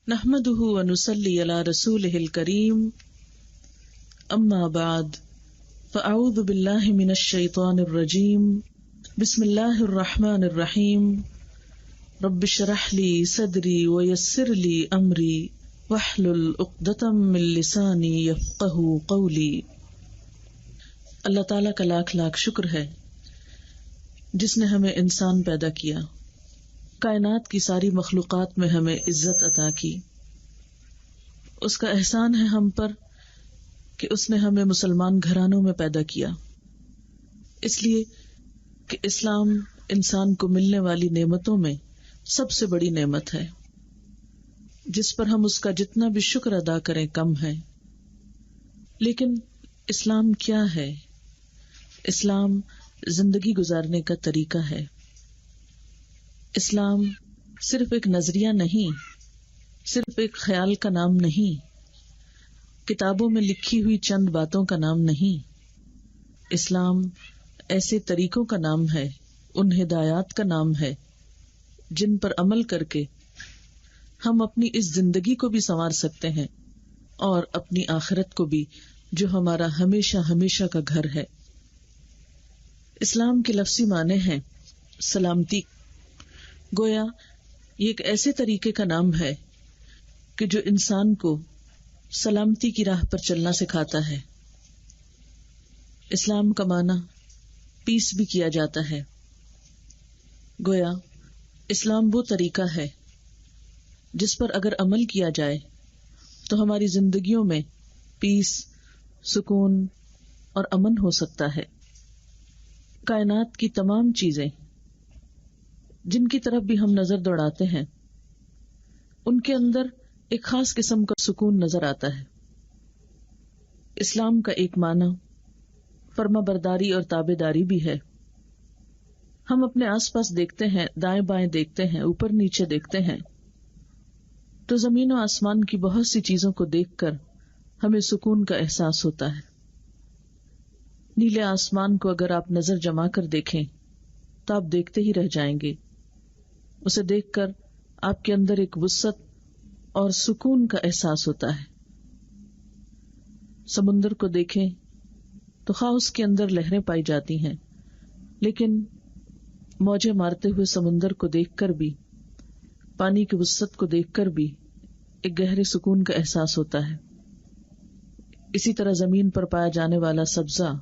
نحمده ونصلي على رسوله الكريم اما بعد فاعوذ بالله من الشيطان الرجيم بسم الله الرحمن الرحيم رب اشرح لي صدري ويسر لي امري واحلل عقدة من لساني يفقهوا قولي۔ اللہ تعالیٰ کا لاکھ لاکھ شکر ہے جس نے ہمیں انسان پیدا کیا، کائنات کی ساری مخلوقات میں ہمیں عزت عطا کی۔ اس کا احسان ہے ہم پر کہ اس نے ہمیں مسلمان گھرانوں میں پیدا کیا، اس لیے کہ اسلام انسان کو ملنے والی نعمتوں میں سب سے بڑی نعمت ہے، جس پر ہم اس کا جتنا بھی شکر ادا کریں کم ہے۔ لیکن اسلام کیا ہے؟ اسلام زندگی گزارنے کا طریقہ ہے۔ اسلام صرف ایک نظریہ نہیں، صرف ایک خیال کا نام نہیں، کتابوں میں لکھی ہوئی چند باتوں کا نام نہیں۔ اسلام ایسے طریقوں کا نام ہے، ان ہدایات کا نام ہے جن پر عمل کر کے ہم اپنی اس زندگی کو بھی سنوار سکتے ہیں اور اپنی آخرت کو بھی، جو ہمارا ہمیشہ ہمیشہ کا گھر ہے۔ اسلام کے لفظی معنی ہیں سلامتی۔ گویا یہ ایک ایسے طریقے کا نام ہے کہ جو انسان کو سلامتی کی راہ پر چلنا سکھاتا ہے۔ اسلام کا معنی پیس بھی کیا جاتا ہے۔ گویا اسلام وہ طریقہ ہے جس پر اگر عمل کیا جائے تو ہماری زندگیوں میں پیس، سکون اور امن ہو سکتا ہے۔ کائنات کی تمام چیزیں جن کی طرف بھی ہم نظر دوڑاتے ہیں، ان کے اندر ایک خاص قسم کا سکون نظر آتا ہے۔ اسلام کا ایک معنی فرما برداری اور تابع داری بھی ہے۔ ہم اپنے آس پاس دیکھتے ہیں، دائیں بائیں دیکھتے ہیں، اوپر نیچے دیکھتے ہیں تو زمین و آسمان کی بہت سی چیزوں کو دیکھ کر ہمیں سکون کا احساس ہوتا ہے۔ نیلے آسمان کو اگر آپ نظر جما کر دیکھیں تو آپ دیکھتے ہی رہ جائیں گے۔ اسے دیکھ کر آپ کے اندر ایک وسعت اور سکون کا احساس ہوتا ہے۔ سمندر کو دیکھیں تو خواہ اس کے اندر لہریں پائی جاتی ہیں، لیکن موجیں مارتے ہوئے سمندر کو دیکھ کر بھی، پانی کی وسعت کو دیکھ کر بھی ایک گہرے سکون کا احساس ہوتا ہے۔ اسی طرح زمین پر پایا جانے والا سبزہ،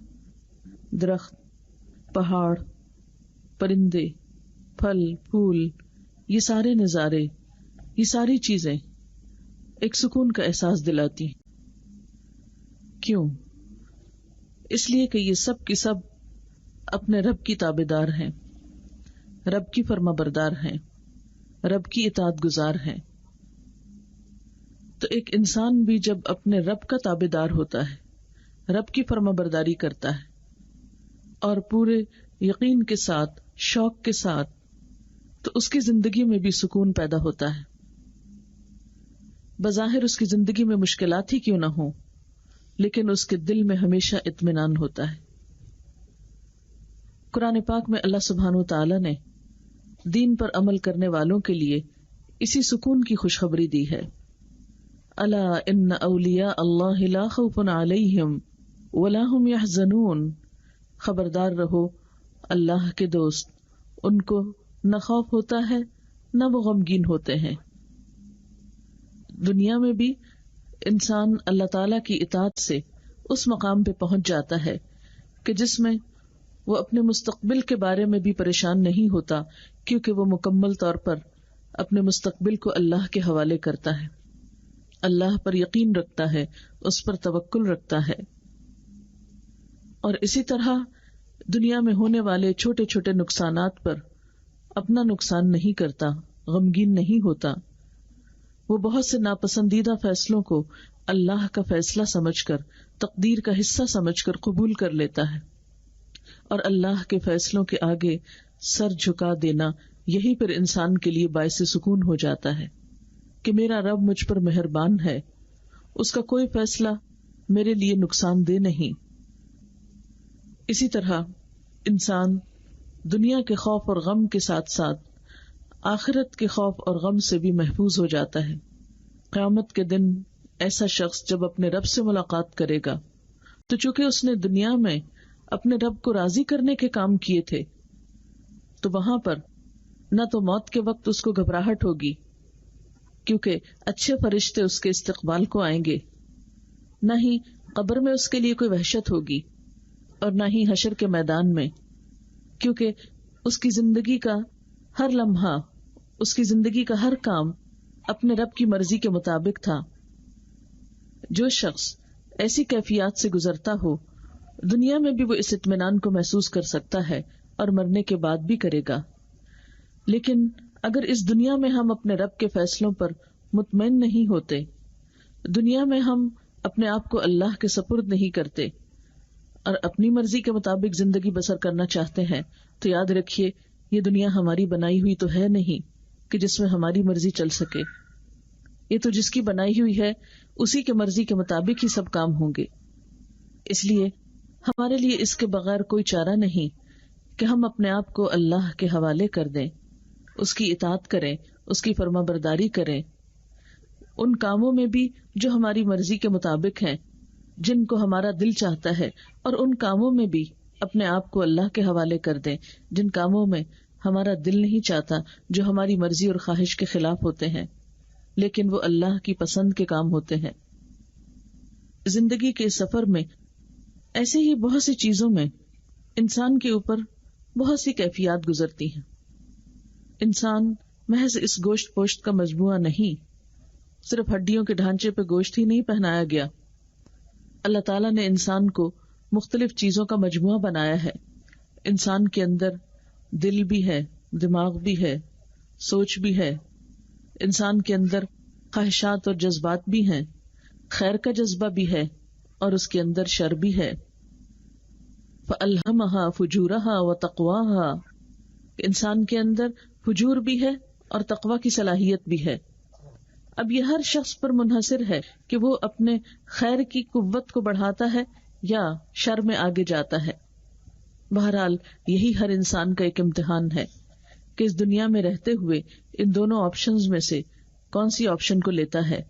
درخت، پہاڑ، پرندے، پھل، پھول، یہ سارے نظارے، یہ ساری چیزیں ایک سکون کا احساس دلاتی ہیں۔ کیوں؟ اس لیے کہ یہ سب کی سب اپنے رب کی تابعدار ہیں، رب کی فرما بردار ہیں، رب کی اطاعت گزار ہیں۔ تو ایک انسان بھی جب اپنے رب کا تابعدار ہوتا ہے، رب کی فرما برداری کرتا ہے اور پورے یقین کے ساتھ، شوق کے ساتھ، تو اس کی زندگی میں بھی سکون پیدا ہوتا ہے۔ بظاہر اس کی زندگی میں مشکلات ہی کیوں نہ ہوں، لیکن اس کے دل میں ہمیشہ اطمینان ہوتا ہے۔ قرآن پاک میں اللہ سبحانہ و تعالی نے دین پر عمل کرنے والوں کے لیے اسی سکون کی خوشخبری دی ہے۔ الا ان اولیاء اللہ لا خوف علیہم ولا هم يحزنون، خبردار رہو اللہ کے دوست، ان کو نہ خوف ہوتا ہے نہ وہ غمگین ہوتے ہیں۔ دنیا میں بھی انسان اللہ تعالی کی اطاعت سے اس مقام پہ پہنچ جاتا ہے کہ جس میں وہ اپنے مستقبل کے بارے میں بھی پریشان نہیں ہوتا، کیونکہ وہ مکمل طور پر اپنے مستقبل کو اللہ کے حوالے کرتا ہے، اللہ پر یقین رکھتا ہے، اس پر توکل رکھتا ہے۔ اور اسی طرح دنیا میں ہونے والے چھوٹے چھوٹے نقصانات پر اپنا نقصان نہیں کرتا، غمگین نہیں ہوتا۔ وہ بہت سے ناپسندیدہ فیصلوں کو اللہ کا فیصلہ سمجھ کر، تقدیر کا حصہ سمجھ کر قبول کر لیتا ہے، اور اللہ کے فیصلوں کے آگے سر جھکا دینا، یہی پھر انسان کے لیے باعث سکون ہو جاتا ہے کہ میرا رب مجھ پر مہربان ہے، اس کا کوئی فیصلہ میرے لیے نقصان دہ نہیں۔ اسی طرح انسان دنیا کے خوف اور غم کے ساتھ ساتھ آخرت کے خوف اور غم سے بھی محفوظ ہو جاتا ہے، قیامت کے دن ایسا شخص جب اپنے رب سے ملاقات کرے گا تو چونکہ اس نے دنیا میں اپنے رب کو راضی کرنے کے کام کیے تھے، تو وہاں پر نہ تو موت کے وقت اس کو گھبراہٹ ہوگی کیونکہ اچھے فرشتے اس کے استقبال کو آئیں گے، نہ ہی قبر میں اس کے لیے کوئی وحشت ہوگی، اور نہ ہی حشر کے میدان میں، کیونکہ اس کی زندگی کا ہر لمحہ، اس کی زندگی کا ہر کام اپنے رب کی مرضی کے مطابق تھا۔ جو شخص ایسی کیفیات سے گزرتا ہو، دنیا میں بھی وہ اس اطمینان کو محسوس کر سکتا ہے اور مرنے کے بعد بھی کرے گا۔ لیکن اگر اس دنیا میں ہم اپنے رب کے فیصلوں پر مطمئن نہیں ہوتے، دنیا میں ہم اپنے آپ کو اللہ کے سپرد نہیں کرتے اور اپنی مرضی کے مطابق زندگی بسر کرنا چاہتے ہیں، تو یاد رکھیے یہ دنیا ہماری بنائی ہوئی تو ہے نہیں کہ جس میں ہماری مرضی چل سکے۔ یہ تو جس کی بنائی ہوئی ہے اسی کے مرضی کے مطابق ہی سب کام ہوں گے۔ اس لیے ہمارے لیے اس کے بغیر کوئی چارہ نہیں کہ ہم اپنے آپ کو اللہ کے حوالے کر دیں، اس کی اطاعت کریں، اس کی فرما برداری کریں، ان کاموں میں بھی جو ہماری مرضی کے مطابق ہیں، جن کو ہمارا دل چاہتا ہے، اور ان کاموں میں بھی اپنے آپ کو اللہ کے حوالے کر دیں جن کاموں میں ہمارا دل نہیں چاہتا، جو ہماری مرضی اور خواہش کے خلاف ہوتے ہیں، لیکن وہ اللہ کی پسند کے کام ہوتے ہیں۔ زندگی کے سفر میں ایسے ہی بہت سی چیزوں میں انسان کے اوپر بہت سی کیفیات گزرتی ہیں۔ انسان محض اس گوشت پوشت کا مجموعہ نہیں، صرف ہڈیوں کے ڈھانچے پہ گوشت ہی نہیں پہنایا گیا۔ اللہ تعالیٰ نے انسان کو مختلف چیزوں کا مجموعہ بنایا ہے۔ انسان کے اندر دل بھی ہے، دماغ بھی ہے، سوچ بھی ہے، انسان کے اندر خواہشات اور جذبات بھی ہیں، خیر کا جذبہ بھی ہے اور اس کے اندر شر بھی ہے۔ فَأَلْهَمَهَا فُجُورَهَا وَتَقْوَاهَا، انسان کے اندر فجور بھی ہے اور تقوی کی صلاحیت بھی ہے۔ اب یہ ہر شخص پر منحصر ہے کہ وہ اپنے خیر کی قوت کو بڑھاتا ہے یا شر میں آگے جاتا ہے۔ بہرحال یہی ہر انسان کا ایک امتحان ہے کہ اس دنیا میں رہتے ہوئے ان دونوں آپشنز میں سے کون سی آپشن کو لیتا ہے۔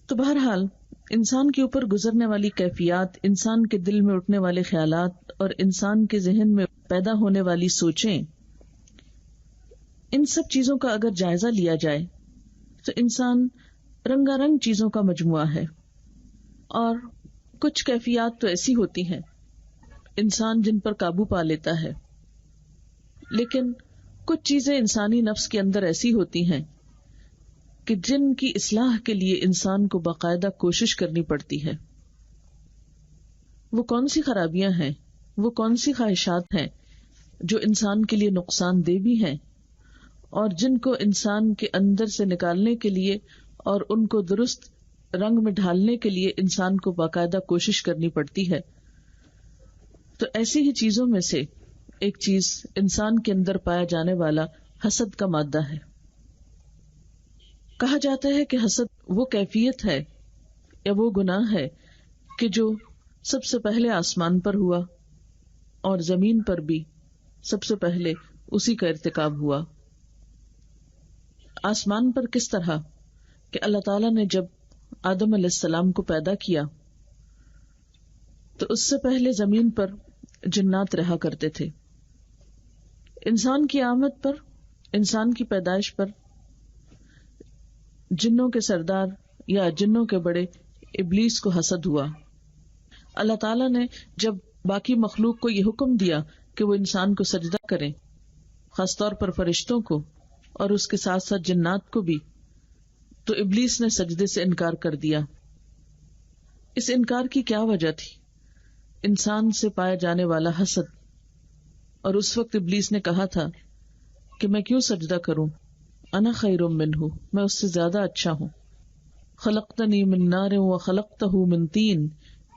تو بہرحال انسان کے اوپر گزرنے والی کیفیات، انسان کے دل میں اٹھنے والے خیالات اور انسان کے ذہن میں پیدا ہونے والی سوچیں، ان سب چیزوں کا اگر جائزہ لیا جائے تو انسان رنگا رنگ چیزوں کا مجموعہ ہے، اور کچھ کیفیات تو ایسی ہوتی ہیں انسان جن پر قابو پا لیتا ہے، لیکن کچھ چیزیں انسانی نفس کے اندر ایسی ہوتی ہیں کہ جن کی اصلاح کے لیے انسان کو باقاعدہ کوشش کرنی پڑتی ہے۔ وہ کون سی خرابیاں ہیں، وہ کون سی خواہشات ہیں جو انسان کے لیے نقصان دہ بھی ہیں اور جن کو انسان کے اندر سے نکالنے کے لیے اور ان کو درست رنگ میں ڈھالنے کے لیے انسان کو باقاعدہ کوشش کرنی پڑتی ہے۔ تو ایسی ہی چیزوں میں سے ایک چیز انسان کے اندر پایا جانے والا حسد کا مادہ ہے۔ کہا جاتا ہے کہ حسد وہ کیفیت ہے یا وہ گناہ ہے کہ جو سب سے پہلے آسمان پر ہوا اور زمین پر بھی سب سے پہلے اسی کا ارتکاب ہوا۔ آسمان پر کس طرح کہ اللہ تعالیٰ نے جب آدم علیہ السلام کو پیدا کیا تو اس سے پہلے زمین پر جنات رہا کرتے تھے۔ انسان کی آمد پر، انسان کی پیدائش پر جنوں کے سردار یا جنوں کے بڑے ابلیس کو حسد ہوا۔ اللہ تعالیٰ نے جب باقی مخلوق کو یہ حکم دیا کہ وہ انسان کو سجدہ کریں، خاص طور پر فرشتوں کو اور اس کے ساتھ ساتھ جنات کو بھی، تو ابلیس نے سجدے سے انکار کر دیا۔ اس انکار کی کیا وجہ تھی؟ انسان سے پایا جانے والا حسد۔ اور اس وقت ابلیس نے کہا تھا کہ میں کیوں سجدہ کروں، انا خیر منہ، میں اس سے زیادہ اچھا ہوں، خلقتنی من نار وخلقتہ من طین،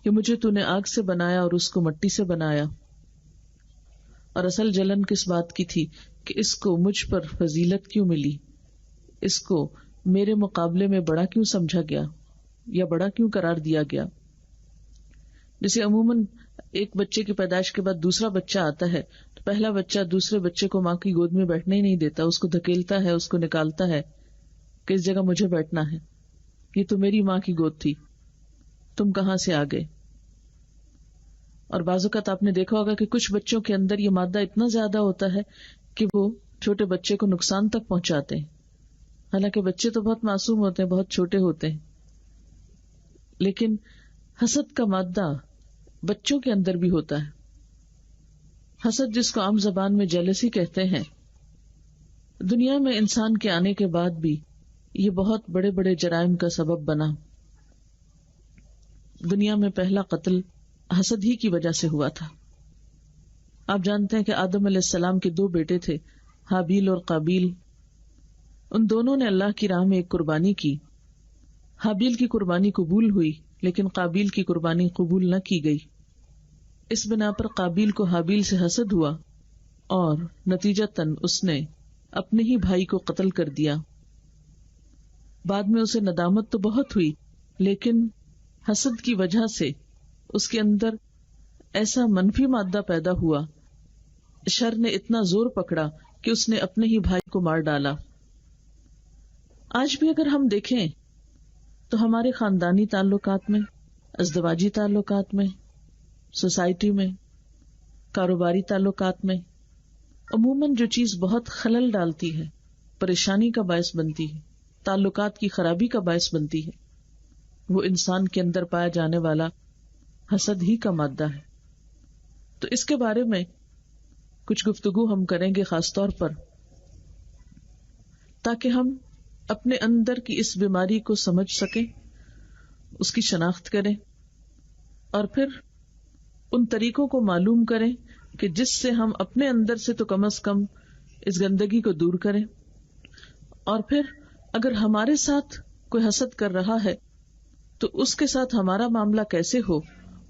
کہ مجھے تو نے آگ سے بنایا اور اس کو مٹی سے بنایا۔ اور اصل جلن کس بات کی تھی کہ اس کو مجھ پر فضیلت کیوں ملی، اس کو میرے مقابلے میں بڑا کیوں سمجھا گیا یا بڑا کیوں قرار دیا گیا۔ جیسے عموماً ایک بچے کی پیدائش کے بعد دوسرا بچہ آتا ہے تو پہلا بچہ دوسرے بچے کو ماں کی گود میں بیٹھنے ہی نہیں دیتا، اس کو دھکیلتا ہے، اس کو نکالتا ہے کہ اس جگہ مجھے بیٹھنا ہے، یہ تو میری ماں کی گود تھی، تم کہاں سے آ گئے. اور بعض اوقات آپ نے دیکھا ہوگا کہ کچھ بچوں کے اندر یہ مادہ اتنا زیادہ ہوتا ہے کہ وہ چھوٹے بچے کو نقصان تک پہنچاتے ہیں. حالانکہ بچے تو بہت معصوم ہوتے ہیں، بہت چھوٹے ہوتے ہیں، لیکن حسد کا مادہ بچوں کے اندر بھی ہوتا ہے. حسد، جس کو عام زبان میں جیلسی کہتے ہیں، دنیا میں انسان کے آنے کے بعد بھی یہ بہت بڑے بڑے جرائم کا سبب بنا. دنیا میں پہلا قتل حسد ہی کی وجہ سے ہوا تھا. آپ جانتے ہیں کہ آدم علیہ السلام کے 2 بیٹے تھے، حابیل اور قابیل. ان دونوں نے اللہ کی راہ میں ایک قربانی کی. حابیل کی قربانی قبول ہوئی لیکن قابیل کی قربانی قبول نہ کی گئی. اس بنا پر قابیل کو حابیل سے حسد ہوا اور نتیجتاً اس نے اپنے ہی بھائی کو قتل کر دیا. بعد میں اسے ندامت تو بہت ہوئی، لیکن حسد کی وجہ سے اس کے اندر ایسا منفی مادہ پیدا ہوا، شر نے اتنا زور پکڑا کہ اس نے اپنے ہی بھائی کو مار ڈالا. آج بھی اگر ہم دیکھیں تو ہمارے خاندانی تعلقات میں، ازدواجی تعلقات میں، سوسائٹی میں، کاروباری تعلقات میں عموماً جو چیز بہت خلل ڈالتی ہے، پریشانی کا باعث بنتی ہے، تعلقات کی خرابی کا باعث بنتی ہے، وہ انسان کے اندر پایا جانے والا حسد ہی کا مادہ ہے. تو اس کے بارے میں کچھ گفتگو ہم کریں گے، خاص طور پر تاکہ ہم اپنے اندر کی اس بیماری کو سمجھ سکیں، اس کی شناخت کریں، اور پھر ان طریقوں کو معلوم کریں کہ جس سے ہم اپنے اندر سے تو کم از کم اس گندگی کو دور کریں. اور پھر اگر ہمارے ساتھ کوئی حسد کر رہا ہے تو اس کے ساتھ ہمارا معاملہ کیسے ہو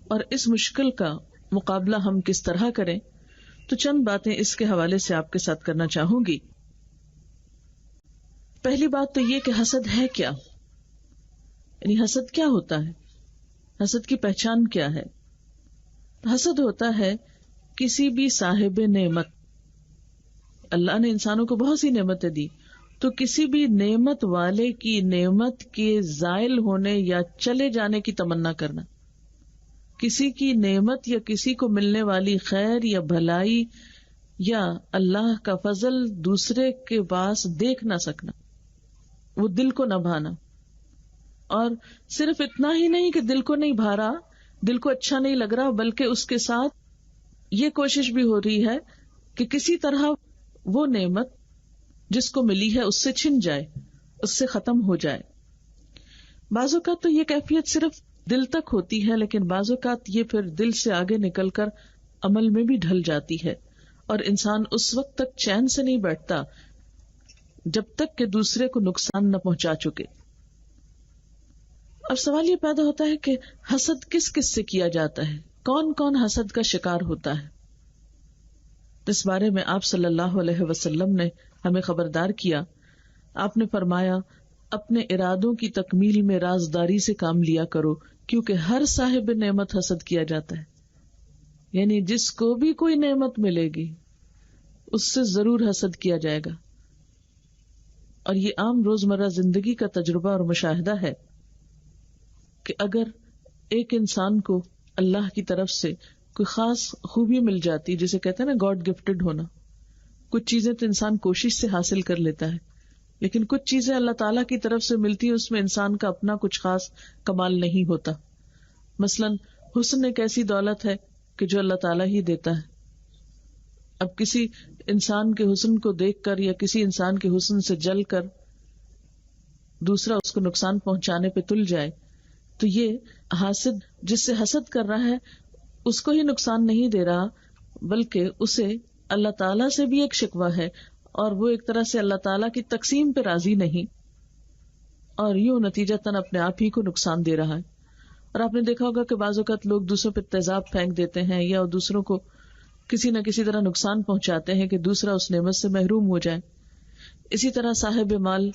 اور اس مشکل کا مقابلہ ہم کس طرح کریں. تو چند باتیں اس کے حوالے سے آپ کے ساتھ کرنا چاہوں گی. پہلی بات تو یہ کہ حسد ہے کیا، یعنی حسد کیا ہوتا ہے، حسد کی پہچان کیا ہے. حسد ہوتا ہے کسی بھی صاحب نعمت، اللہ نے انسانوں کو بہت سی نعمتیں دی، تو کسی بھی نعمت والے کی نعمت کے زائل ہونے یا چلے جانے کی تمنا کرنا، کسی کی نعمت یا کسی کو ملنے والی خیر یا بھلائی یا اللہ کا فضل دوسرے کے پاس دیکھ نہ سکنا، وہ دل کو نہ بھانا. اور صرف اتنا ہی نہیں کہ دل کو نہیں بھا رہا، دل کو اچھا نہیں لگ رہا، بلکہ اس کے ساتھ یہ کوشش بھی ہو رہی ہے کہ کسی طرح وہ نعمت جس کو ملی ہے اس سے چھن جائے، اس سے ختم ہو جائے. بعض اوقات تو یہ کیفیت صرف دل تک ہوتی ہے، لیکن بعض اوقات یہ پھر دل سے آگے نکل کر عمل میں بھی ڈھل جاتی ہے، اور انسان اس وقت تک چین سے نہیں بیٹھتا جب تک کہ دوسرے کو نقصان نہ پہنچا چکے. اب سوال یہ پیدا ہوتا ہے کہ حسد کس کس سے کیا جاتا ہے، کون کون حسد کا شکار ہوتا ہے. اس بارے میں آپ صلی اللہ علیہ وسلم نے ہمیں خبردار کیا. آپ نے فرمایا، اپنے ارادوں کی تکمیل میں رازداری سے کام لیا کرو، کیونکہ ہر صاحب نعمت حسد کیا جاتا ہے. یعنی جس کو بھی کوئی نعمت ملے گی اس سے ضرور حسد کیا جائے گا. اور یہ عام روزمرہ زندگی کا تجربہ اور مشاہدہ ہے کہ اگر ایک انسان کو اللہ کی طرف سے کوئی خاص خوبی مل جاتی، جسے کہتے ہیں نا گاڈ گفٹڈ ہونا، کچھ چیزیں تو انسان کوشش سے حاصل کر لیتا ہے، لیکن کچھ چیزیں اللہ تعالیٰ کی طرف سے ملتی ہیں، اس میں انسان کا اپنا کچھ خاص کمال نہیں ہوتا. مثلاً حسن ایک ایسی دولت ہے کہ جو اللہ تعالیٰ ہی دیتا ہے. اب کسی انسان کے حسن کو دیکھ کر یا کسی انسان کے حسن سے جل کر دوسرا اس کو نقصان پہنچانے پہ تل جائے تو یہ حاسد جس سے حسد کر رہا ہے اس کو ہی نقصان نہیں دے رہا، بلکہ اسے اللہ تعالیٰ سے بھی ایک شکوہ ہے، اور وہ ایک طرح سے اللہ تعالیٰ کی تقسیم پہ راضی نہیں، اور یوں نتیجتاً اپنے آپ ہی کو نقصان دے رہا ہے. اور آپ نے دیکھا ہوگا کہ بعض اوقات لوگ دوسروں پہ تیزاب پھینک دیتے ہیں یا دوسروں کو کسی نہ کسی طرح نقصان پہنچاتے ہیں کہ دوسرا اس نعمت سے محروم ہو جائے. اسی طرح صاحب مال،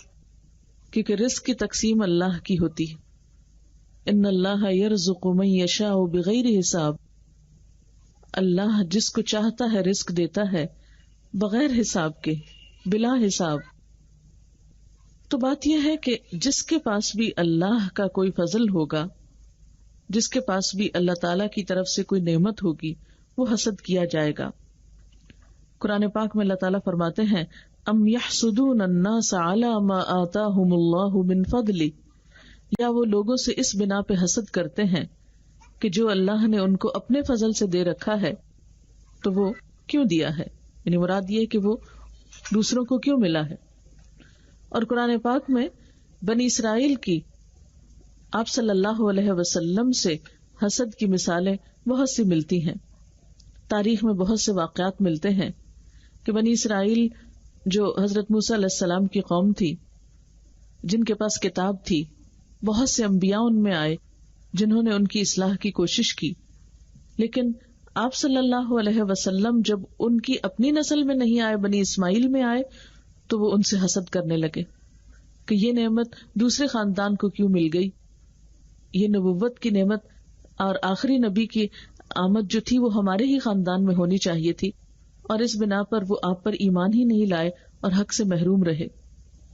کیونکہ رزق کی تقسیم اللہ کی ہوتی ہے. ان اللہ یرزق من یشاء بغیر حساب، اللہ جس کو چاہتا ہے رزق دیتا ہے بغیر حساب کے، بلا حساب. تو بات یہ ہے کہ جس کے پاس بھی اللہ کا کوئی فضل ہوگا، جس کے پاس بھی اللہ تعالی کی طرف سے کوئی نعمت ہوگی، وہ حسد کیا جائے گا۔ قرآن پاک میں اللہ تعالیٰ فرماتے ہیں ام یحسدون الناس علی ما آتاہم اللہ من فضلہ، یا وہ لوگوں سے اس بنا پہ حسد کرتے ہیں کہ جو اللہ نے ان کو اپنے فضل سے دے رکھا ہے تو وہ کیوں دیا ہے، یعنی مراد یہ کہ وہ دوسروں کو کیوں ملا ہے۔ اور قرآن پاک میں بنی اسرائیل کی آپ صلی اللہ علیہ وسلم سے حسد کی مثالیں بہت سی ملتی ہیں۔ تاریخ میں بہت سے واقعات ملتے ہیں کہ بنی اسرائیل جو حضرت موسیٰ علیہ السلام کی قوم تھی، جن کے پاس کتاب تھی، بہت سے انبیاء ان میں آئے جنہوں نے ان کی اصلاح کی کوشش کی، لیکن آپ صلی اللہ علیہ وسلم جب ان کی اپنی نسل میں نہیں آئے، بنی اسماعیل میں آئے، تو وہ ان سے حسد کرنے لگے کہ یہ نعمت دوسرے خاندان کو کیوں مل گئی، یہ نبوت کی نعمت اور آخری نبی کی آمد جو تھی وہ ہمارے ہی خاندان میں ہونی چاہیے تھی، اور اس بنا پر وہ آپ پر ایمان ہی نہیں لائے اور حق سے محروم رہے،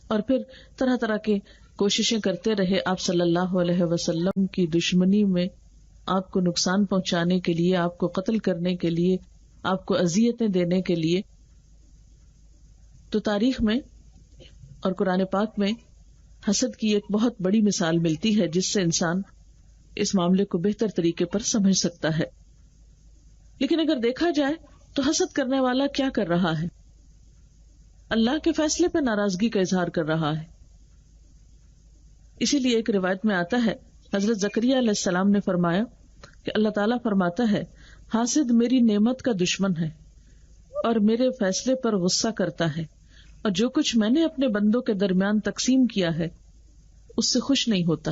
اور پھر طرح طرح کے کوششیں کرتے رہے آپ صلی اللہ علیہ وسلم کی دشمنی میں، آپ کو نقصان پہنچانے کے لیے، آپ کو قتل کرنے کے لیے، آپ کو اذیتیں دینے کے لیے۔ تو تاریخ میں اور قرآن پاک میں حسد کی ایک بہت بڑی مثال ملتی ہے جس سے انسان اس معاملے کو بہتر طریقے پر سمجھ سکتا ہے۔ لیکن اگر دیکھا جائے تو حسد کرنے والا کیا کر رہا ہے؟ اللہ کے فیصلے پہ ناراضگی کا اظہار کر رہا ہے۔ اسی لیے ایک روایت میں آتا ہے حضرت زکریا علیہ السلام نے فرمایا کہ اللہ تعالیٰ فرماتا ہے حاسد میری نعمت کا دشمن ہے اور میرے فیصلے پر غصہ کرتا ہے، اور جو کچھ میں نے اپنے بندوں کے درمیان تقسیم کیا ہے اس سے خوش نہیں ہوتا،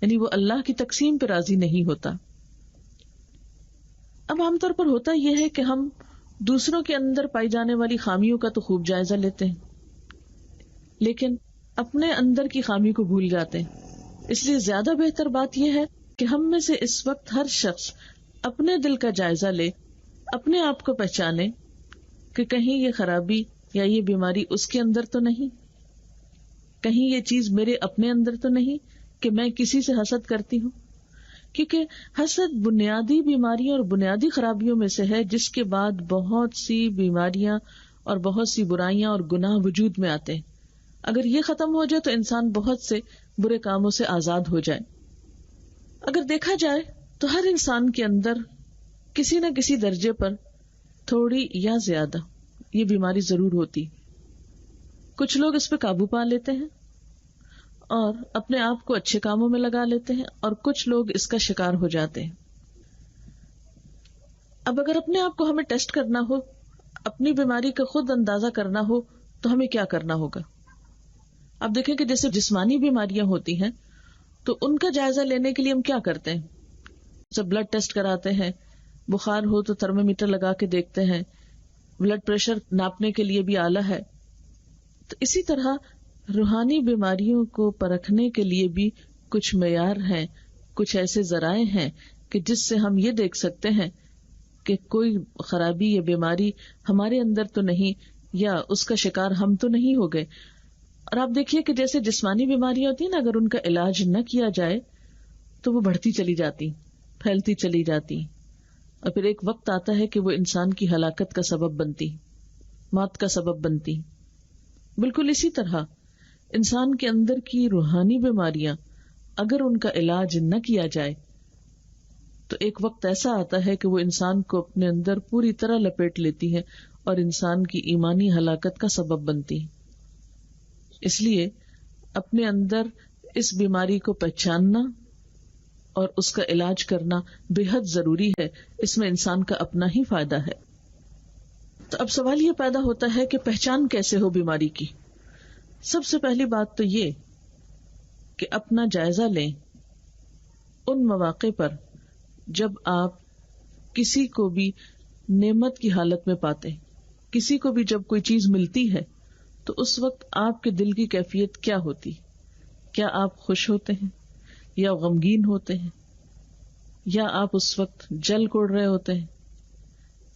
یعنی وہ اللہ کی تقسیم پہ راضی نہیں ہوتا۔ اب عام طور پر ہوتا یہ ہے کہ ہم دوسروں کے اندر پائی جانے والی خامیوں کا تو خوب جائزہ لیتے ہیں، لیکن اپنے اندر کی خامی کو بھول جاتے ہیں۔ اس لیے زیادہ بہتر بات یہ ہے کہ ہم میں سے اس وقت ہر شخص اپنے دل کا جائزہ لے، اپنے آپ کو پہچانے کہ کہیں یہ خرابی یا یہ بیماری اس کے اندر تو نہیں، کہیں یہ چیز میرے اپنے اندر تو نہیں کہ میں کسی سے حسد کرتی ہوں، کیونکہ حسد بنیادی بیماریوں اور بنیادی خرابیوں میں سے ہے جس کے بعد بہت سی بیماریاں اور بہت سی برائیاں اور گناہ وجود میں آتے ہیں۔ اگر یہ ختم ہو جائے تو انسان بہت سے برے کاموں سے آزاد ہو جائے۔ اگر دیکھا جائے تو ہر انسان کے اندر کسی نہ کسی درجے پر تھوڑی یا زیادہ یہ بیماری ضرور ہوتی۔ کچھ لوگ اس پہ قابو پا لیتے ہیں اور اپنے آپ کو اچھے کاموں میں لگا لیتے ہیں، اور کچھ لوگ اس کا شکار ہو جاتے ہیں۔ اب اگر اپنے آپ کو ہمیں ٹیسٹ کرنا ہو، اپنی بیماری کا خود اندازہ کرنا ہو تو ہمیں کیا کرنا ہوگا؟ اب دیکھیں کہ جیسے جسمانی بیماریاں ہوتی ہیں تو ان کا جائزہ لینے کے لیے ہم کیا کرتے ہیں؟ جب بلڈ ٹیسٹ کراتے ہیں، بخار ہو تو تھرمو میٹر لگا کے دیکھتے ہیں، بلڈ پریشر ناپنے کے لیے بھی آلہ ہے۔ تو اسی طرح روحانی بیماریوں کو پرکھنے کے لیے بھی کچھ معیار ہیں، کچھ ایسے ذرائع ہیں کہ جس سے ہم یہ دیکھ سکتے ہیں کہ کوئی خرابی یا بیماری ہمارے اندر تو نہیں، یا اس کا شکار ہم تو نہیں ہو گئے۔ اور آپ دیکھیے کہ جیسے جسمانی بیماریاں ہوتی ہیں نا، اگر ان کا علاج نہ کیا جائے تو وہ بڑھتی چلی جاتی، پھیلتی چلی جاتی، اور پھر ایک وقت آتا ہے کہ وہ انسان کی ہلاکت کا سبب بنتی، موت کا سبب بنتی۔ بالکل اسی طرح انسان کے اندر کی روحانی بیماریاں اگر ان کا علاج نہ کیا جائے تو ایک وقت ایسا آتا ہے کہ وہ انسان کو اپنے اندر پوری طرح لپیٹ لیتی ہے اور انسان کی ایمانی ہلاکت کا سبب بنتی ہے۔ اس لیے اپنے اندر اس بیماری کو پہچاننا اور اس کا علاج کرنا بے حد ضروری ہے، اس میں انسان کا اپنا ہی فائدہ ہے۔ تو اب سوال یہ پیدا ہوتا ہے کہ پہچان کیسے ہو بیماری کی؟ سب سے پہلی بات تو یہ کہ اپنا جائزہ لیں ان مواقع پر جب آپ کسی کو بھی نعمت کی حالت میں پاتے، کسی کو بھی جب کوئی چیز ملتی ہے تو اس وقت آپ کے دل کی کیفیت کیا ہوتی؟ کیا آپ خوش ہوتے ہیں یا غمگین ہوتے ہیں، یا آپ اس وقت جل کوڑ رہے ہوتے ہیں،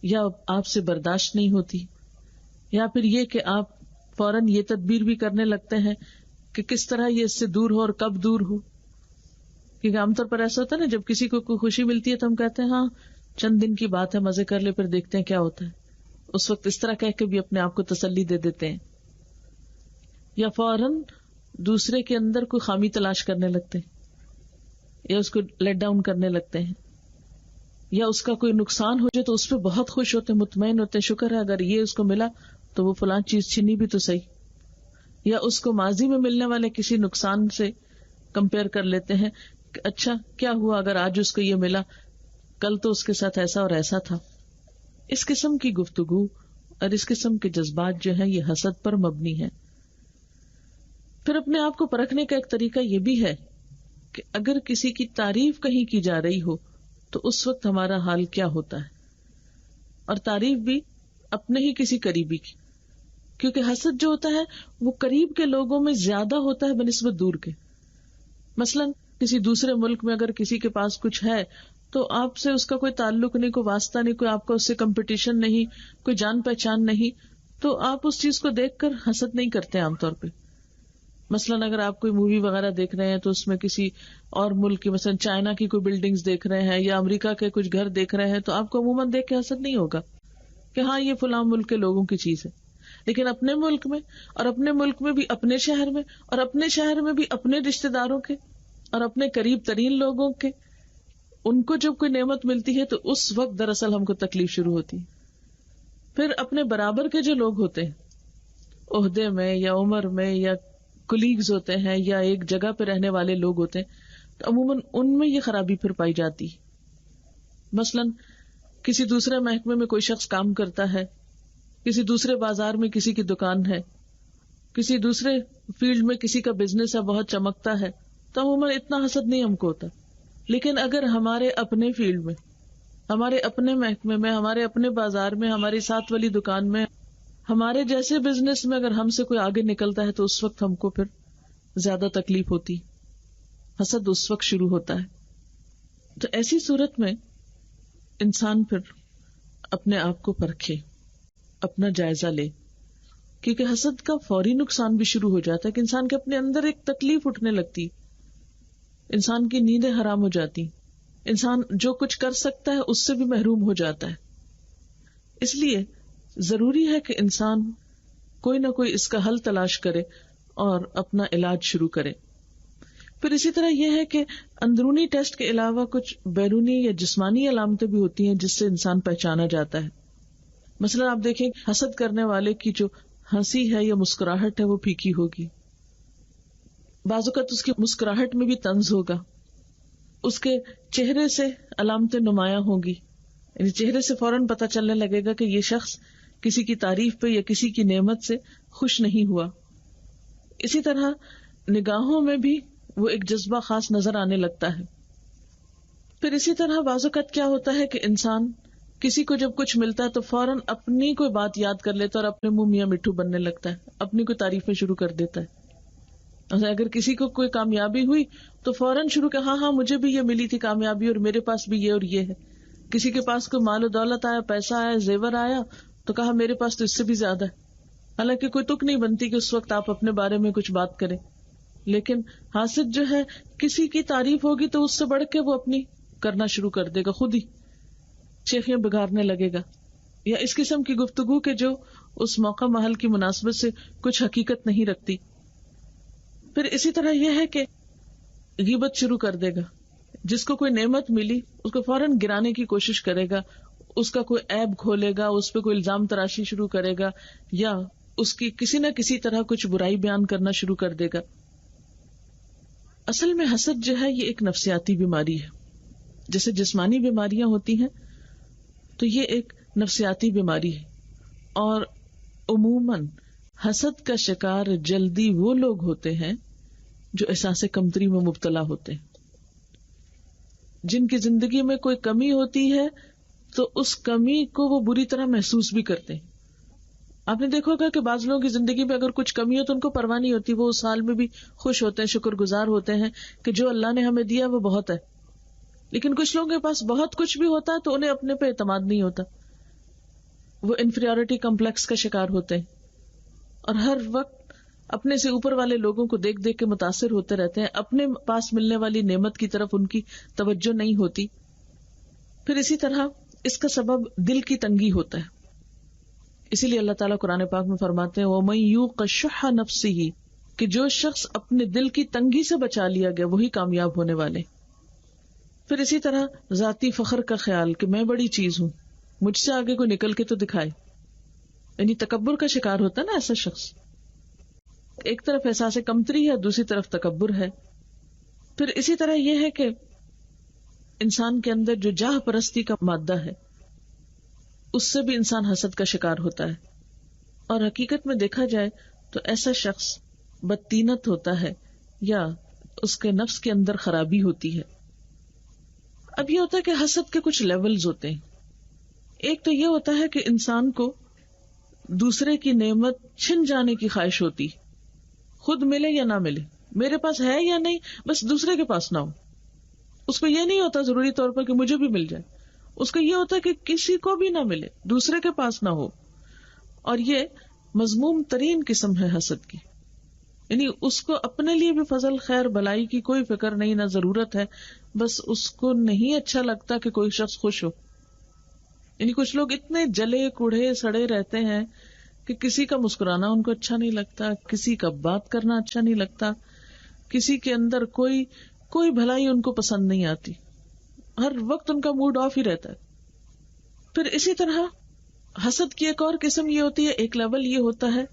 یا آپ سے برداشت نہیں ہوتی، یا پھر یہ کہ آپ فوراً یہ تدبیر بھی کرنے لگتے ہیں کہ کس طرح یہ اس سے دور ہو اور کب دور ہو. کیونکہ عام طور پر ایسا ہوتا ہے نا، جب کسی کو کوئی خوشی ملتی ہے تو ہم کہتے ہیں ہاں چند دن کی بات ہے، مزے کر لے، پھر دیکھتے ہیں کیا ہوتا ہے. اس وقت اس طرح کہہ کے بھی اپنے آپ کو تسلی دے دیتے ہیں، یا فوراً دوسرے کے اندر کوئی خامی تلاش کرنے لگتے ہیں، یا اس کو لیٹ ڈاؤن کرنے لگتے ہیں، یا اس کا کوئی نقصان ہو جائے تو اس پہ بہت خوش ہوتے، مطمئن ہوتے، شکر ہے اگر یہ اس کو ملا تو وہ فلاں چیز چھینی بھی تو صحیح. یا اس کو ماضی میں ملنے والے کسی نقصان سے کمپیئر کر لیتے ہیں کہ اچھا کیا ہوا اگر آج اس کو یہ ملا، کل تو اس کے ساتھ ایسا اور ایسا تھا. اس قسم کی گفتگو اور اس قسم کے جذبات جو ہیں یہ حسد پر مبنی ہے. پھر اپنے آپ کو پرکھنے کا ایک طریقہ یہ بھی ہے کہ اگر کسی کی تعریف کہیں کی جا رہی ہو تو اس وقت ہمارا حال کیا ہوتا ہے، اور تعریف بھی اپنے ہی کسی قریبی کی، کیونکہ حسد جو ہوتا ہے وہ قریب کے لوگوں میں زیادہ ہوتا ہے بنسبت دور کے. مثلا کسی دوسرے ملک میں اگر کسی کے پاس کچھ ہے تو آپ سے اس کا کوئی تعلق نہیں، کوئی واسطہ نہیں، کوئی آپ کا اس سے کمپٹیشن نہیں، کوئی جان پہچان نہیں، تو آپ اس چیز کو دیکھ کر حسد نہیں کرتے عام طور پہ. مثلاً اگر آپ کوئی مووی وغیرہ دیکھ رہے ہیں تو اس میں کسی اور ملک کی، مثلا چائنا کی کوئی بلڈنگز دیکھ رہے ہیں یا امریکہ کے کچھ گھر دیکھ رہے ہیں تو آپ کو عموماً دیکھ کے حسد نہیں ہوگا کہ ہاں یہ فلاں ملک کے لوگوں کی چیز ہے. لیکن اپنے ملک میں، اور اپنے ملک میں بھی اپنے شہر میں، اور اپنے شہر میں بھی اپنے رشتے داروں کے اور اپنے قریب ترین لوگوں کے، ان کو جب کوئی نعمت ملتی ہے تو اس وقت دراصل ہم کو تکلیف شروع ہوتی ہے. پھر اپنے برابر کے جو لوگ ہوتے ہیں، عہدے میں یا عمر میں یا کولیگز ہوتے ہیں یا ایک جگہ پہ رہنے والے لوگ ہوتے ہیں، تو عموماً ان میں یہ خرابی پھر پائی جاتی. مثلاً کسی دوسرے محکمے میں کوئی شخص کام کرتا ہے، کسی دوسرے بازار میں کسی کی دکان ہے، کسی دوسرے فیلڈ میں کسی کا بزنس ہے بہت چمکتا ہے، تو عموماً اتنا حسد نہیں ہم کو ہوتا. لیکن اگر ہمارے اپنے فیلڈ میں، ہمارے اپنے محکمے میں، ہمارے اپنے بازار میں، ہماری ساتھ والی دکان میں، ہمارے جیسے بزنس میں اگر ہم سے کوئی آگے نکلتا ہے تو اس وقت ہم کو پھر زیادہ تکلیف ہوتی، حسد اس وقت شروع ہوتا ہے. تو ایسی صورت میں انسان پھر اپنے آپ کو پرکھے، اپنا جائزہ لے، کیونکہ حسد کا فوری نقصان بھی شروع ہو جاتا ہے کہ انسان کے اپنے اندر ایک تکلیف اٹھنے لگتی، انسان کی نیندیں حرام ہو جاتی، انسان جو کچھ کر سکتا ہے اس سے بھی محروم ہو جاتا ہے. اس لیے ضروری ہے کہ انسان کوئی نہ کوئی اس کا حل تلاش کرے اور اپنا علاج شروع کرے. پھر اسی طرح یہ ہے کہ اندرونی ٹیسٹ کے علاوہ کچھ بیرونی یا جسمانی علامتیں بھی ہوتی ہیں جس سے انسان پہچانا جاتا ہے. مثلا آپ دیکھیں حسد کرنے والے کی جو ہنسی ہے یا مسکراہٹ ہے وہ پھیکی ہوگی، بعض اوقات اس کی مسکراہٹ میں بھی طنز ہوگا، اس کے چہرے سے علامتیں نمایاں ہوں گی، یعنی چہرے سے فوراً پتہ چلنے لگے گا کہ یہ شخص کسی کی تعریف پہ یا کسی کی نعمت سے خوش نہیں ہوا. اسی طرح نگاہوں میں بھی وہ ایک جذبہ خاص نظر آنے لگتا ہے. پھر اسی طرح بعض اوقات کیا ہوتا ہے کہ انسان کسی کو جب کچھ ملتا ہے تو فوراً اپنی کوئی بات یاد کر لیتا ہے اور اپنے منہ میاں مٹھو بننے لگتا ہے، اپنی کوئی تعریفیں شروع کر دیتا ہے. اگر کسی کو کوئی کامیابی ہوئی تو فوراً شروع کہ ہاں مجھے بھی یہ ملی تھی کامیابی اور میرے پاس بھی یہ اور یہ ہے. کسی کے پاس کوئی مال و دولت آیا، پیسہ آیا، زیور آیا تو کہا میرے پاس تو اس سے بھی زیادہ ہے. حالانکہ کوئی تک نہیں بنتی کہ اس وقت آپ اپنے بارے میں کچھ بات کریں، لیکن حاسد جو ہے کسی کی تعریف ہوگی تو اس سے بڑھ کے وہ اپنی کرنا شروع کر دے گا، خود ہی شیخیاں بگاڑنے لگے گا، یا اس قسم کی گفتگو کے جو اس موقع محل کی مناسبت سے کچھ حقیقت نہیں رکھتی. پھر اسی طرح یہ ہے کہ غیبت شروع کر دے گا، جس کو کوئی نعمت ملی اس کو فوراً گرانے کی کوشش کرے گا، اس کا کوئی عیب کھولے گا، اس پہ کوئی الزام تراشی شروع کرے گا، یا اس کی کسی نہ کسی طرح کچھ برائی بیان کرنا شروع کر دے گا. اصل میں حسد جو ہے یہ ایک نفسیاتی بیماری ہے. جیسے جسمانی بیماریاں ہوتی ہیں تو یہ ایک نفسیاتی بیماری ہے، اور عموماً حسد کا شکار جلدی وہ لوگ ہوتے ہیں جو احساس کمتری میں مبتلا ہوتے ہیں، جن کی زندگی میں کوئی کمی ہوتی ہے تو اس کمی کو وہ بری طرح محسوس بھی کرتے ہیں. آپ نے دیکھا ہوگا کہ بعض لوگوں کی زندگی میں اگر کچھ کمی ہو تو ان کو پرواہ نہیں ہوتی، وہ اس حال میں بھی خوش ہوتے ہیں، شکر گزار ہوتے ہیں کہ جو اللہ نے ہمیں دیا وہ بہت ہے. لیکن کچھ لوگوں کے پاس بہت کچھ بھی ہوتا ہے تو انہیں اپنے پہ اعتماد نہیں ہوتا، وہ انفیریورٹی کمپلیکس کا شکار ہوتے ہیں اور ہر وقت اپنے سے اوپر والے لوگوں کو دیکھ دیکھ کے متاثر ہوتے رہتے ہیں، اپنے پاس ملنے والی نعمت کی طرف ان کی توجہ نہیں ہوتی. پھر اسی طرح اس کا سبب دل کی تنگی ہوتا ہے. اسی لیے اللہ تعالیٰ قرآن پاک میں فرماتے ہیں وَمَن یُوقَ شُحَّ نَفْسِهِ کہ جو شخص اپنے دل کی تنگی سے بچا لیا گیا وہی کامیاب ہونے والے. پھر اسی طرح ذاتی فخر کا خیال کہ میں بڑی چیز ہوں، مجھ سے آگے کوئی نکل کے تو دکھائے، یعنی تکبر کا شکار ہوتا ہے نا ایسا شخص. ایک طرف احساس کمتری ہے، دوسری طرف تکبر ہے. پھر اسی طرح یہ ہے کہ انسان کے اندر جو جاہ پرستی کا مادہ ہے اس سے بھی انسان حسد کا شکار ہوتا ہے. اور حقیقت میں دیکھا جائے تو ایسا شخص بدطینت ہوتا ہے یا اس کے نفس کے اندر خرابی ہوتی ہے. اب یہ ہوتا ہے کہ حسد کے کچھ لیولز ہوتے ہیں. ایک تو یہ ہوتا ہے کہ انسان کو دوسرے کی نعمت چھن جانے کی خواہش ہوتی، خود ملے یا نہ ملے، میرے پاس ہے یا نہیں، بس دوسرے کے پاس نہ ہو. اس کو یہ نہیں ہوتا ضروری طور پر کہ مجھے بھی مل جائے، اس کو یہ ہوتا ہے کہ کسی کو بھی نہ ملے، دوسرے کے پاس نہ ہو. اور یہ مذموم ترین قسم ہے حسد کی. یعنی اس کو اپنے لیے بھی فضل خیر بلائی کی کوئی فکر نہیں، نہ ضرورت ہے، بس اس کو نہیں اچھا لگتا کہ کوئی شخص خوش ہو. یعنی کچھ لوگ اتنے جلے کوڑھے سڑے رہتے ہیں کہ کسی کا مسکرانا ان کو اچھا نہیں لگتا، کسی کا بات کرنا اچھا نہیں لگتا، کسی کے اندر کوئی بھلائی ان کو پسند نہیں آتی، ہر وقت ان کا موڈ آف ہی رہتا ہے. پھر اسی طرح حسد کی ایک اور قسم یہ ہوتی ہے، ایک لیول یہ ہوتا ہے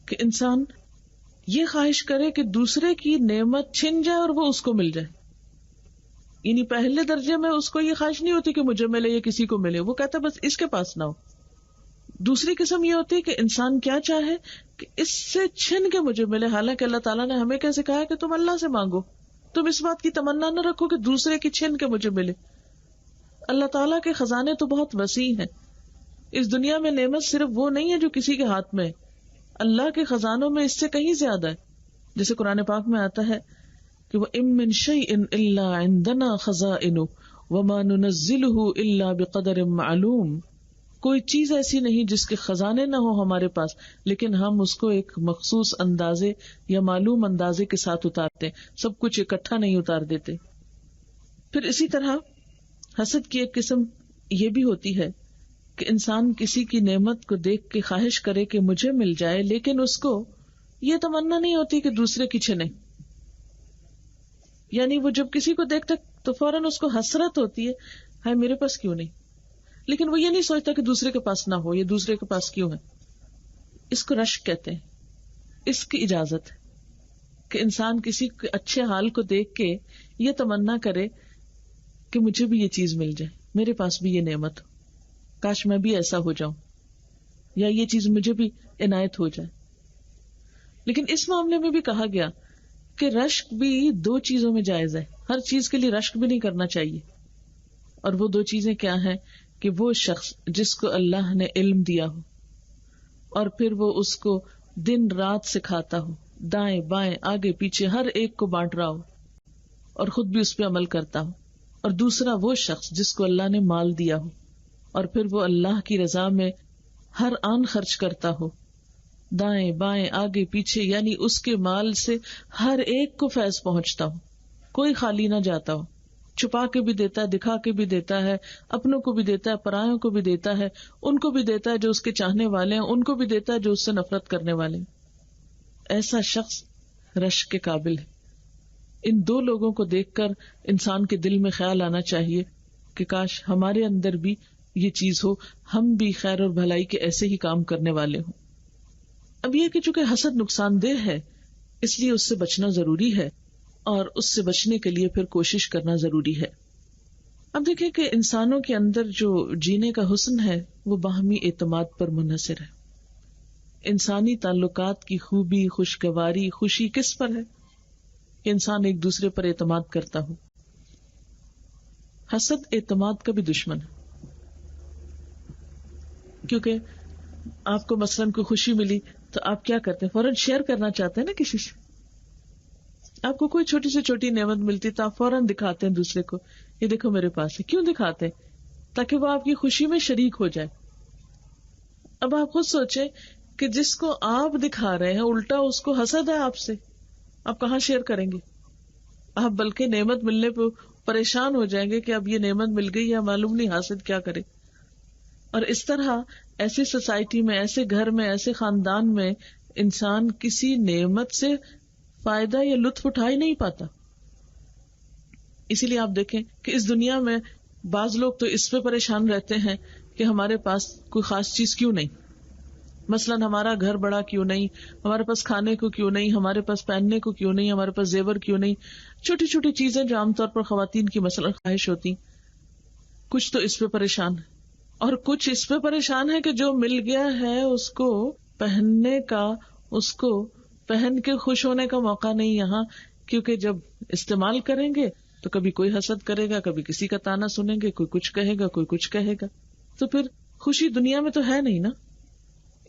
کہ انسان یہ خواہش کرے کہ دوسرے کی نعمت چھن جائے اور وہ اس کو مل جائے. یعنی پہلے درجے میں اس کو یہ خواہش نہیں ہوتی کہ مجھے ملے یا کسی کو ملے، وہ کہتا بس اس کے پاس نہ ہو. دوسری قسم یہ ہوتی ہے کہ انسان کیا چاہے کہ اس سے چھن کے مجھے ملے، حالانکہ اللہ تعالیٰ نے ہمیں کیسے کہا ہے کہ تم اللہ سے مانگو، تم اس بات کی تمنا نہ رکھو کہ دوسرے کی چھن کے مجھے ملے. اللہ تعالیٰ کے خزانے تو بہت وسیع ہیں. اس دنیا میں نعمت صرف وہ نہیں ہے جو کسی کے ہاتھ میں ہے، اللہ کے خزانوں میں اس سے کہیں زیادہ ہے. جیسے قرآن پاک میں آتا ہے کہ وَإِن مِّن شَيْءٍ إِلَّا عِندَنَا خَزَائِنُهُ وَمَا نُنَزِّلُهُ إِلَّا بِقَدَرٍ مَّعْلُومٍ. کوئی چیز ایسی نہیں جس کے خزانے نہ ہو ہمارے پاس، لیکن ہم اس کو ایک مخصوص اندازے یا معلوم اندازے کے ساتھ اتارتے ہیں، سب کچھ اکٹھا نہیں اتار دیتے. پھر اسی طرح حسد کی ایک قسم یہ بھی ہوتی ہے کہ انسان کسی کی نعمت کو دیکھ کے خواہش کرے کہ مجھے مل جائے، لیکن اس کو یہ تمنا نہیں ہوتی کہ دوسرے کی چھنے. یعنی وہ جب کسی کو دیکھتا تو فوراً اس کو حسرت ہوتی ہے، ہائے میرے پاس کیوں نہیں، لیکن وہ یہ نہیں سوچتا کہ دوسرے کے پاس نہ ہو یا دوسرے کے پاس کیوں ہے. اس کو رشک کہتے ہیں. اس کی اجازت ہے کہ انسان کسی کے اچھے حال کو دیکھ کے یہ تمنا کرے کہ مجھے بھی یہ چیز مل جائے، میرے پاس بھی یہ نعمت ہو، کاش میں بھی ایسا ہو جاؤں، یا یہ چیز مجھے بھی عنایت ہو جائے. لیکن اس معاملے میں بھی کہا گیا کہ رشک بھی دو چیزوں میں جائز ہے. ہر چیز کے لیے رشک بھی نہیں کرنا چاہیے. اور وہ دو چیزیں کیا ہیں کہ وہ شخص جس کو اللہ نے علم دیا ہو اور پھر وہ اس کو دن رات سکھاتا ہو، دائیں بائیں آگے پیچھے ہر ایک کو بانٹ رہا ہو اور خود بھی اس پہ عمل کرتا ہو. اور دوسرا وہ شخص جس کو اللہ نے مال دیا ہو اور پھر وہ اللہ کی رضا میں ہر آن خرچ کرتا ہو، دائیں بائیں آگے پیچھے، یعنی اس کے مال سے ہر ایک کو فیض پہنچتا ہو، کوئی خالی نہ جاتا ہو، چھپا کے بھی دیتا ہے، دکھا کے بھی دیتا ہے، اپنوں کو بھی دیتا ہے، پرایوں کو بھی دیتا ہے، ان کو بھی دیتا ہے جو اس کے چاہنے والے ہیں، ان کو بھی دیتا ہے جو اس سے نفرت کرنے والے ہیں. ایسا شخص رشک کے قابل ہے. ان دو لوگوں کو دیکھ کر انسان کے دل میں خیال آنا چاہیے کہ کاش ہمارے اندر بھی یہ چیز ہو، ہم بھی خیر اور بھلائی کے ایسے ہی کام کرنے والے ہوں. اب یہ کہ چونکہ حسد نقصان دہ ہے اس لیے اس سے بچنا ضروری ہے، اور اس سے بچنے کے لیے پھر کوشش کرنا ضروری ہے. اب دیکھیں کہ انسانوں کے اندر جو جینے کا حسن ہے وہ باہمی اعتماد پر منحصر ہے. انسانی تعلقات کی خوبی، خوشگواری، خوشی کس پر ہے کہ انسان ایک دوسرے پر اعتماد کرتا ہو. حسد اعتماد کا بھی دشمن ہے، کیونکہ آپ کو مثلاً کوئی خوشی ملی تو آپ کیا کرتے ہیں، فوراً شیئر کرنا چاہتے ہیں نا کسی سے. آپ کو کوئی چھوٹی سے چھوٹی نعمت ملتی تو آپ فوراً دکھاتے ہیں دوسرے کو، یہ دیکھو میرے پاس ہے. کیوں دکھاتے ہیں؟ تاکہ وہ آپ کی خوشی میں شریک ہو جائے. اب آپ خود سوچیں کہ جس کو آپ دکھا رہے ہیں الٹا اس کو حسد ہے آپ سے، آپ کہاں شیئر کریں گے؟ آپ بلکہ نعمت ملنے پہ پریشان ہو جائیں گے کہ اب یہ نعمت مل گئی یا معلوم نہیں حاسد کیا کرے. اور اس طرح ایسی سوسائٹی میں، ایسے گھر میں، ایسے خاندان میں انسان کسی نعمت سے فائدہ یا لطف اٹھا ہی نہیں پاتا. اسی لیے آپ دیکھیں کہ اس دنیا میں بعض لوگ تو اس پہ پریشان رہتے ہیں کہ ہمارے پاس کوئی خاص چیز کیوں نہیں، مثلاً ہمارا گھر بڑا کیوں نہیں، ہمارے پاس کھانے کو کیوں نہیں، ہمارے پاس پہننے کو کیوں نہیں، ہمارے پاس زیور کیوں نہیں. چھوٹی چھوٹی چیزیں جو عام طور پر خواتین کی مثلاً خواہش ہوتی، کچھ تو اس پہ پریشان ہے، اور کچھ اس پہ پریشان ہے کہ جو مل گیا ہے اس کو پہننے کا، اس کو پہن کے خوش ہونے کا موقع نہیں یہاں، کیونکہ جب استعمال کریں گے تو کبھی کوئی حسد کرے گا، کبھی کسی کا تانا سنیں گے، کوئی کچھ کہے گا، کوئی کچھ کہے گا، تو پھر خوشی دنیا میں تو ہے نہیں نا.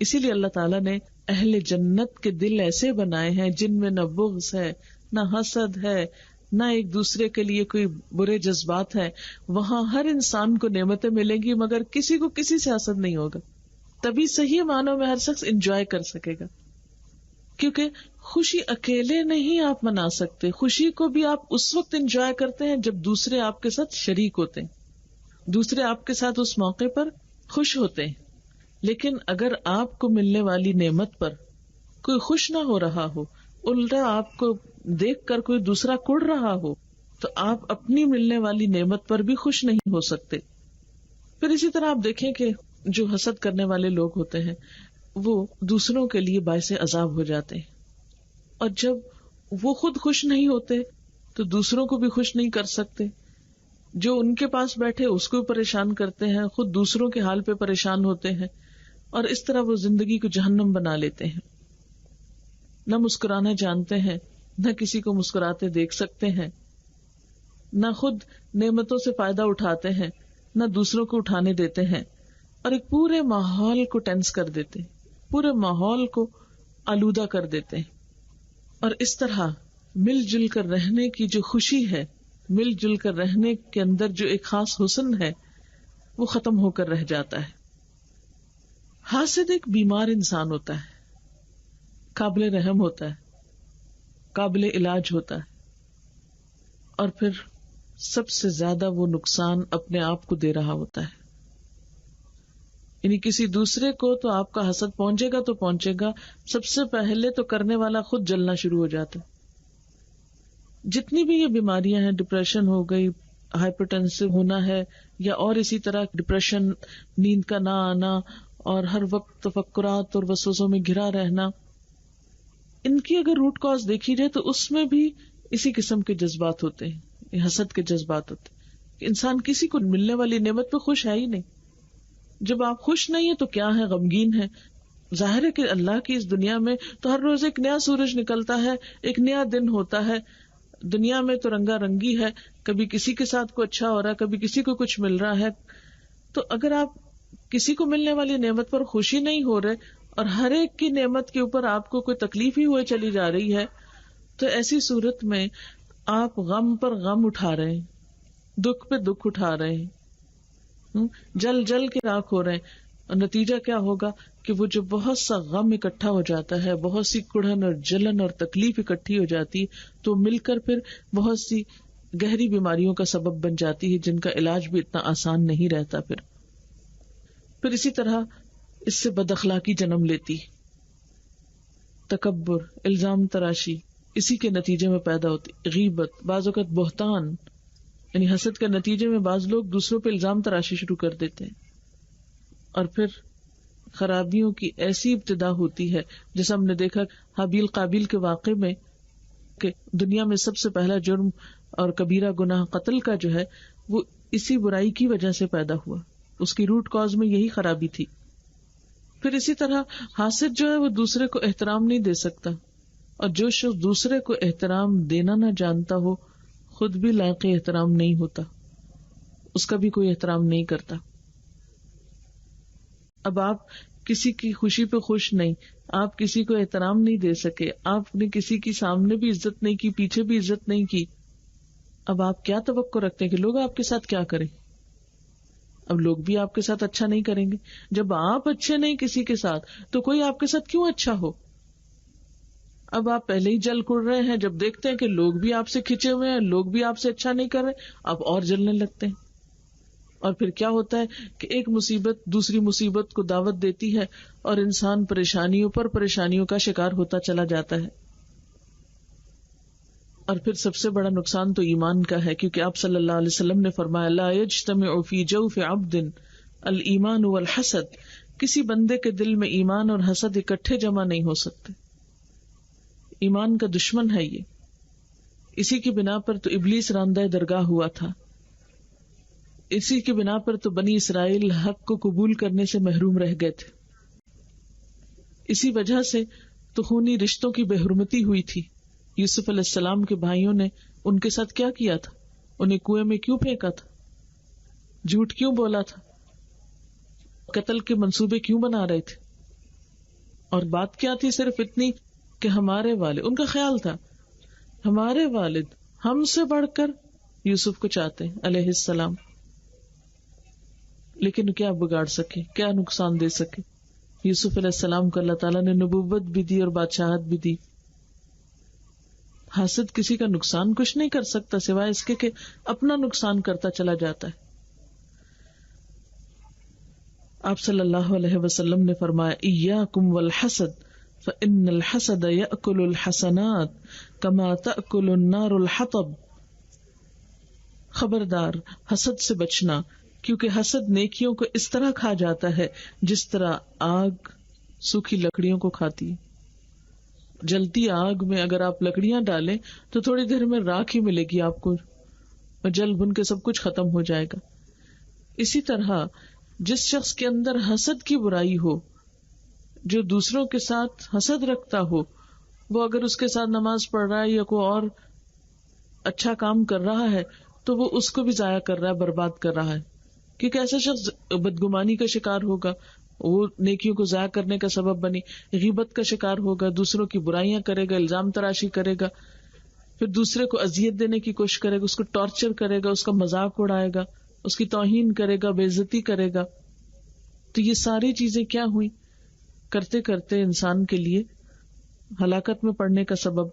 اسی لیے اللہ تعالیٰ نے اہل جنت کے دل ایسے بنائے ہیں جن میں نہ بغض ہے، نہ حسد ہے، نہ ایک دوسرے کے لیے کوئی برے جذبات ہیں. وہاں ہر انسان کو نعمتیں ملیں گی مگر کسی کو کسی سے حسد نہیں ہوگا. تبھی صحیح معنوں میں ہر شخص انجوائے کر سکے گا، کیونکہ خوشی اکیلے نہیں آپ منا سکتے. خوشی کو بھی آپ اس وقت انجوائے کرتے ہیں جب دوسرے آپ کے ساتھ شریک ہوتے ہیں، دوسرے آپ کے ساتھ اس موقع پر خوش ہوتے ہیں. لیکن اگر آپ کو ملنے والی نعمت پر کوئی خوش نہ ہو رہا ہو، الٹا آپ کو دیکھ کر کوئی دوسرا کڑ رہا ہو، تو آپ اپنی ملنے والی نعمت پر بھی خوش نہیں ہو سکتے. پھر اسی طرح آپ دیکھیں کہ جو حسد کرنے والے لوگ ہوتے ہیں وہ دوسروں کے لیے باعث عذاب ہو جاتے ہیں، اور جب وہ خود خوش نہیں ہوتے تو دوسروں کو بھی خوش نہیں کر سکتے. جو ان کے پاس بیٹھے اس کو پریشان کرتے ہیں، خود دوسروں کے حال پہ پریشان ہوتے ہیں، اور اس طرح وہ زندگی کو جہنم بنا لیتے ہیں. نہ مسکرانا جانتے ہیں، نہ کسی کو مسکراتے دیکھ سکتے ہیں، نہ خود نعمتوں سے فائدہ اٹھاتے ہیں، نہ دوسروں کو اٹھانے دیتے ہیں، اور ایک پورے ماحول کو ٹینس کر دیتے ہیں، پورے ماحول کو آلودہ کر دیتے ہیں. اور اس طرح مل جل کر رہنے کی جو خوشی ہے، مل جل کر رہنے کے اندر جو ایک خاص حسن ہے، وہ ختم ہو کر رہ جاتا ہے. حاسد ایک بیمار انسان ہوتا ہے، قابل رحم ہوتا ہے، قابل علاج ہوتا ہے، اور پھر سب سے زیادہ وہ نقصان اپنے آپ کو دے رہا ہوتا ہے. یعنی کسی دوسرے کو تو آپ کا حسد پہنچے گا تو پہنچے گا، سب سے پہلے تو کرنے والا خود جلنا شروع ہو جاتا ہے. جتنی بھی یہ بیماریاں ہیں، ڈپریشن ہو گئی، ہائپر ٹینسو ہونا ہے، یا اور اسی طرح ڈپریشن، نیند کا نہ آنا، اور ہر وقت تفکرات اور وسوسوں میں گھرا رہنا، ان کی اگر روٹ کاز دیکھی جائے تو اس میں بھی اسی قسم کے جذبات ہوتے ہیں، یہ حسد کے جذبات ہوتے ہیں کہ انسان کسی کو ملنے والی نعمت پہ خوش ہے ہی نہیں. جب آپ خوش نہیں ہیں تو کیا ہے، غمگین ہے. ظاہر ہے کہ اللہ کی اس دنیا میں تو ہر روز ایک نیا سورج نکلتا ہے، ایک نیا دن ہوتا ہے. دنیا میں تو رنگا رنگی ہے، کبھی کسی کے ساتھ کو اچھا ہو رہا ہے، کبھی کسی کو کچھ مل رہا ہے. تو اگر آپ کسی کو ملنے والی نعمت پر خوشی نہیں ہو رہے اور ہر ایک کی نعمت کے اوپر آپ کو کوئی تکلیف ہی ہوئے چلی جا رہی ہے، تو ایسی صورت میں آپ غم پر غم اٹھا رہے ہیں، دکھ پہ دکھ اٹھا رہے ہیں، جل جل کے راکھ ہو رہے ہیں. اور نتیجہ کیا ہوگا کہ وہ جو بہت سا غم اکٹھا ہو جاتا ہے، بہت سی کڑھن اور جلن اور تکلیف اکٹھی ہو جاتی، تو مل کر پھر بہت سی گہری بیماریوں کا سبب بن جاتی ہے جن کا علاج بھی اتنا آسان نہیں رہتا. پھر اسی طرح اس سے بد اخلاقی جنم لیتی، تکبر، الزام تراشی اسی کے نتیجے میں پیدا ہوتی، غیبت، بعض اوقات بہتان، یعنی حسد کے نتیجے میں بعض لوگ دوسروں پہ الزام تراشی شروع کر دیتے ہیں. اور پھر خرابیوں کی ایسی ابتدا ہوتی ہے جیسا ہم نے دیکھا حابیل قابیل کے واقعے میں کہ دنیا میں سب سے پہلا جرم اور کبیرہ گناہ قتل کا جو ہے وہ اسی برائی کی وجہ سے پیدا ہوا، اس کی روٹ کاز میں یہی خرابی تھی. پھر اسی طرح حاسد جو ہے وہ دوسرے کو احترام نہیں دے سکتا، اور جو شخص دوسرے کو احترام دینا نہ جانتا ہو خود بھی لائق احترام نہیں ہوتا، اس کا بھی کوئی احترام نہیں کرتا. اب آپ کسی کی خوشی پہ خوش نہیں، آپ کسی کو احترام نہیں دے سکے، آپ نے کسی کی سامنے بھی عزت نہیں کی، پیچھے بھی عزت نہیں کی، اب آپ کیا توقع رکھتے ہیں کہ لوگ آپ کے ساتھ کیا کریں؟ اب لوگ بھی آپ کے ساتھ اچھا نہیں کریں گے. جب آپ اچھے نہیں کسی کے ساتھ تو کوئی آپ کے ساتھ کیوں اچھا ہو؟ اب آپ پہلے ہی جل کڑ رہے ہیں، جب دیکھتے ہیں کہ لوگ بھی آپ سے کھچے ہوئے ہیں، لوگ بھی آپ سے اچھا نہیں کر رہے، آپ اور جلنے لگتے ہیں. اور پھر کیا ہوتا ہے کہ ایک مصیبت دوسری مصیبت کو دعوت دیتی ہے اور انسان پریشانیوں پر پریشانیوں کا شکار ہوتا چلا جاتا ہے. اور پھر سب سے بڑا نقصان تو ایمان کا ہے، کیونکہ آپ صلی اللہ علیہ وسلم نے فرمایا لا یجتمع فی جوف عبد الایمان والحسد، کسی بندے کے دل میں ایمان اور حسد اکٹھے جمع نہیں ہو سکتے. ایمان کا دشمن ہے یہ. اسی کی بنا پر تو ابلیس راندہ درگاہ ہوا تھا، اسی کی بنا پر تو بنی اسرائیل حق کو قبول کرنے سے محروم رہ گئے تھے. اسی وجہ سے تو خونی رشتوں کی بے حرمتی ہوئی تھی. یوسف علیہ السلام کے بھائیوں نے ان کے ساتھ کیا کیا تھا؟ انہیں کنویں میں کیوں پھینکا تھا؟ جھوٹ کیوں بولا تھا؟ قتل کے منصوبے کیوں بنا رہے تھے؟ اور بات کیا تھی؟ صرف اتنی کہ ہمارے والد، ان کا خیال تھا ہمارے والد ہم سے بڑھ کر یوسف کو چاہتے ہیں علیہ السلام. لیکن کیا بگاڑ سکے، کیا نقصان دے سکے؟ یوسف علیہ السلام کو اللہ تعالیٰ نے نبوت بھی دی اور بادشاہت بھی دی. حاسد کسی کا نقصان کچھ نہیں کر سکتا سوائے اس کے کہ اپنا نقصان کرتا چلا جاتا ہے. آپ صلی اللہ علیہ وسلم نے فرمایا ایاکم والحسد فإن الحسد یأکل الحسنات کما تأکل النار الحطب. خبردار حسد سے بچنا، کیونکہ حسد نیکیوں کو اس طرح کھا جاتا ہے جس طرح آگ سوکھی لکڑیوں کو کھاتی ہے. جلتی آگ میں اگر آپ لکڑیاں ڈالیں تو تھوڑی دیر میں راکھ ہی ملے گی آپ کو، جل بھن کے سب کچھ ختم ہو جائے گا. اسی طرح جس شخص کے اندر حسد کی برائی ہو، جو دوسروں کے ساتھ حسد رکھتا ہو، وہ اگر اس کے ساتھ نماز پڑھ رہا ہے یا کوئی اور اچھا کام کر رہا ہے تو وہ اس کو بھی ضائع کر رہا ہے، برباد کر رہا ہے. کیونکہ ایسا شخص بدگمانی کا شکار ہوگا، وہ نیکیوں کو ضائع کرنے کا سبب بنی، غیبت کا شکار ہوگا، دوسروں کی برائیاں کرے گا، الزام تراشی کرے گا، پھر دوسرے کو اذیت دینے کی کوشش کرے گا، اس کو ٹارچر کرے گا، اس کا مذاق اڑائے گا، اس کی توہین کرے گا، بے عزتی کرے گا. تو یہ ساری چیزیں کیا ہوئی؟ کرتے کرتے انسان کے لیے ہلاکت میں پڑنے کا سبب.